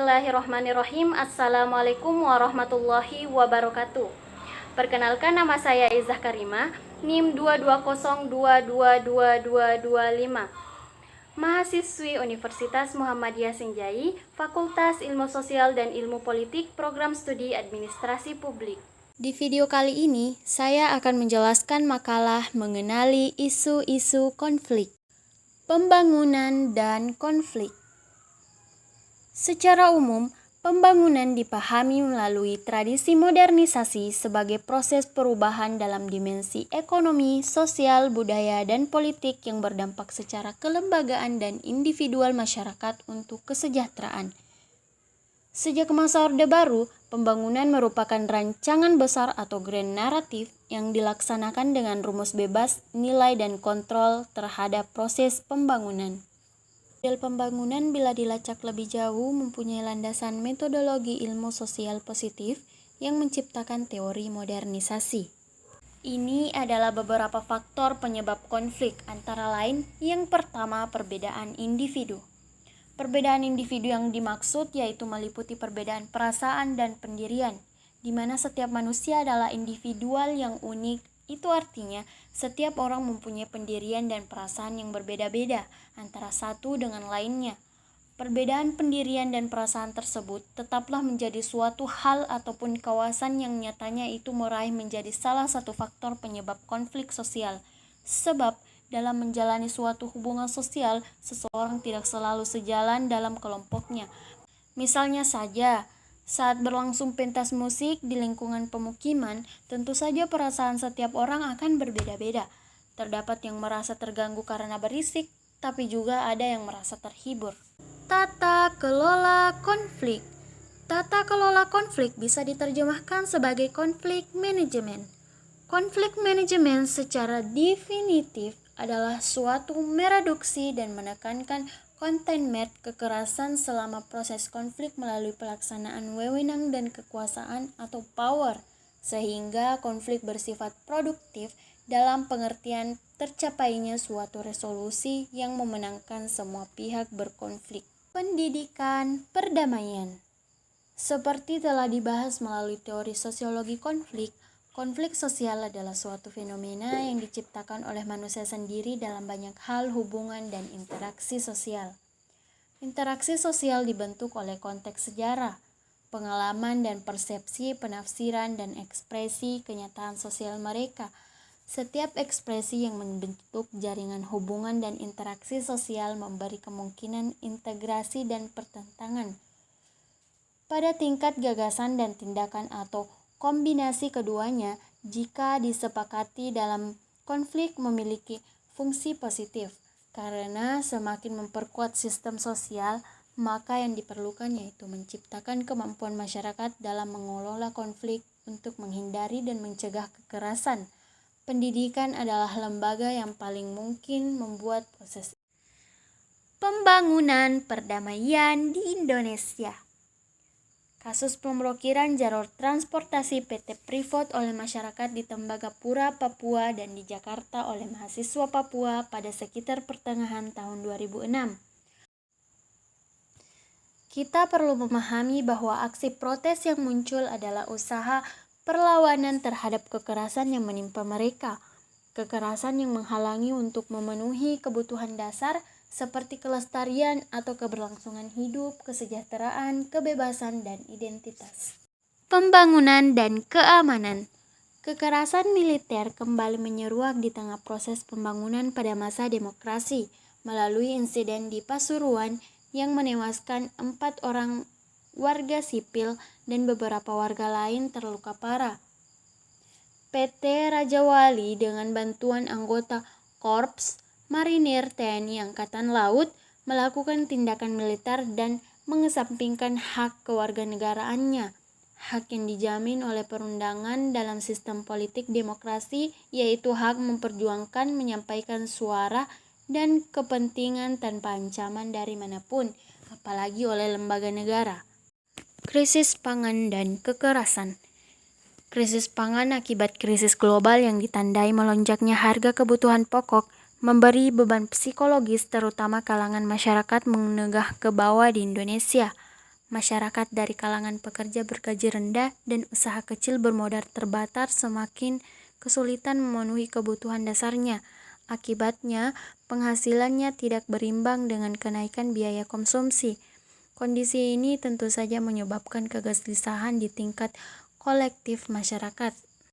Bismillahirrahmanirrahim. Assalamualaikum warahmatullahi wabarakatuh. Perkenalkan, nama saya Izzah Karimah, NIM 220222225. Mahasiswi Universitas Muhammadiyah Senjai, Fakultas Ilmu Sosial dan Ilmu Politik, Program Studi Administrasi Publik. Di video kali ini, saya akan menjelaskan makalah mengenali isu-isu konflik, pembangunan dan konflik. Secara umum, pembangunan dipahami melalui tradisi modernisasi sebagai proses perubahan dalam dimensi ekonomi, sosial, budaya, dan politik yang berdampak secara kelembagaan dan individual masyarakat untuk kesejahteraan. Sejak masa Orde Baru, pembangunan merupakan rancangan besar atau grand naratif yang dilaksanakan dengan rumus bebas, nilai, dan kontrol terhadap proses pembangunan. Model pembangunan bila dilacak lebih jauh mempunyai landasan metodologi ilmu sosial positif yang menciptakan teori modernisasi. Ini adalah beberapa faktor penyebab konflik, antara lain yang pertama perbedaan individu. Perbedaan individu yang dimaksud yaitu meliputi perbedaan perasaan dan pendirian, di mana setiap manusia adalah individual yang unik. Itu artinya setiap orang mempunyai pendirian dan perasaan yang berbeda-beda antara satu dengan lainnya. Perbedaan pendirian dan perasaan tersebut tetaplah menjadi suatu hal ataupun kawasan yang nyatanya itu meraih menjadi salah satu faktor penyebab konflik sosial. Sebab dalam menjalani suatu hubungan sosial, seseorang tidak selalu sejalan dalam kelompoknya. Misalnya saja, saat berlangsung pentas musik di lingkungan pemukiman, tentu saja perasaan setiap orang akan berbeda-beda. Terdapat yang merasa terganggu karena berisik, tapi juga ada yang merasa terhibur. Tata kelola konflik. Tata kelola konflik bisa diterjemahkan sebagai konflik manajemen. Konflik manajemen secara definitif adalah suatu mereduksi dan menekankan containment kekerasan selama proses konflik melalui pelaksanaan wewenang dan kekuasaan atau power, sehingga konflik bersifat produktif dalam pengertian tercapainya suatu resolusi yang memenangkan semua pihak berkonflik. Pendidikan perdamaian. Seperti telah dibahas melalui teori sosiologi konflik, konflik sosial adalah suatu fenomena yang diciptakan oleh manusia sendiri dalam banyak hal hubungan dan interaksi sosial. Interaksi sosial dibentuk oleh konteks sejarah, pengalaman dan persepsi, penafsiran dan ekspresi kenyataan sosial mereka. Setiap ekspresi yang membentuk jaringan hubungan dan interaksi sosial memberi kemungkinan integrasi dan pertentangan pada tingkat gagasan dan tindakan atau kombinasi keduanya jika disepakati dalam konflik memiliki fungsi positif, karena semakin memperkuat sistem sosial, maka yang diperlukan yaitu menciptakan kemampuan masyarakat dalam mengelola konflik untuk menghindari dan mencegah kekerasan. Pendidikan adalah lembaga yang paling mungkin membuat proses pembangunan perdamaian di Indonesia. Kasus pemblokiran jalur transportasi PT Freeport oleh masyarakat di Tembagapura, Papua dan di Jakarta oleh mahasiswa Papua pada sekitar pertengahan tahun 2006. Kita perlu memahami bahwa aksi protes yang muncul adalah usaha perlawanan terhadap kekerasan yang menimpa mereka. Kekerasan yang menghalangi untuk memenuhi kebutuhan dasar seperti kelestarian atau keberlangsungan hidup, kesejahteraan, kebebasan, dan identitas. Pembangunan dan keamanan. Kekerasan militer kembali menyeruak di tengah proses pembangunan pada masa demokrasi melalui insiden di Pasuruan yang menewaskan 4 orang warga sipil dan beberapa warga lain terluka parah. PT Raja Wali dengan bantuan anggota Korps Marinir TNI Angkatan Laut melakukan tindakan militer dan mengesampingkan hak kewarganegaraannya, hak yang dijamin oleh perundangan dalam sistem politik demokrasi, yaitu hak memperjuangkan, menyampaikan suara dan kepentingan tanpa ancaman dari manapun, apalagi oleh lembaga negara. Krisis pangan dan kekerasan. Krisis pangan akibat krisis global yang ditandai melonjaknya harga kebutuhan pokok memberi beban psikologis terutama kalangan masyarakat menengah ke bawah di Indonesia. Masyarakat dari kalangan pekerja bergaji rendah dan usaha kecil bermodal terbatas semakin kesulitan memenuhi kebutuhan dasarnya. Akibatnya, penghasilannya tidak berimbang dengan kenaikan biaya konsumsi. Kondisi ini tentu saja menyebabkan kegelisahan di tingkat kolektif masyarakat.